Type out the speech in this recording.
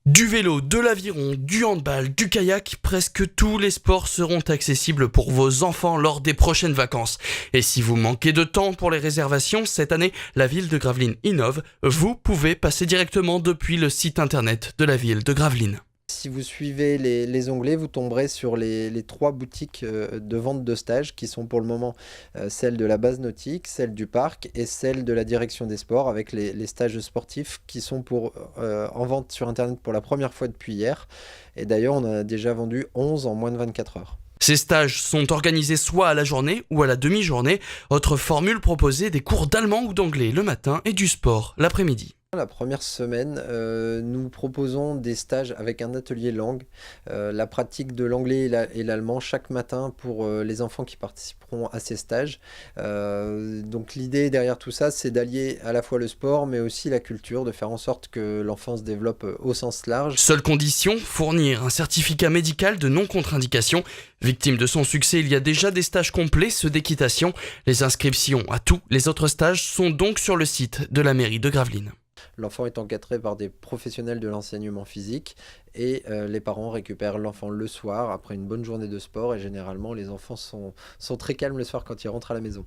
Du vélo, de l'aviron, du handball, du kayak, presque tous les sports seront accessibles pour vos enfants lors des prochaines vacances. Et si vous manquez de temps pour les réservations, cette année, la ville de Gravelines innove. Vous pouvez passer directement depuis le site internet de la ville de Gravelines. Si vous suivez les onglets, vous tomberez sur les trois boutiques de vente de stages qui sont pour le moment celle de la base nautique, celle du parc et celle de la direction des sports avec les stages sportifs qui sont en vente sur Internet pour la première fois depuis hier. Et d'ailleurs, on en a déjà vendu 11 en moins de 24 heures. Ces stages sont organisés soit à la journée ou à la demi-journée. Autre formule proposée, des cours d'allemand ou d'anglais le matin et du sport l'après-midi. La première semaine, nous proposons des stages avec un atelier langue, la pratique de l'anglais et l'allemand chaque matin pour les enfants qui participeront à ces stages. Donc l'idée derrière tout ça, c'est d'allier à la fois le sport, mais aussi la culture, de faire en sorte que l'enfant se développe au sens large. Seule condition, fournir un certificat médical de non-contre-indication. Victime de son succès, il y a déjà des stages complets, ceux d'équitation. Les inscriptions à tous les autres stages sont donc sur le site de la mairie de Gravelines. L'enfant est encadré par des professionnels de l'enseignement physique et les parents récupèrent l'enfant le soir après une bonne journée de sport et généralement les enfants sont très calmes le soir quand ils rentrent à la maison.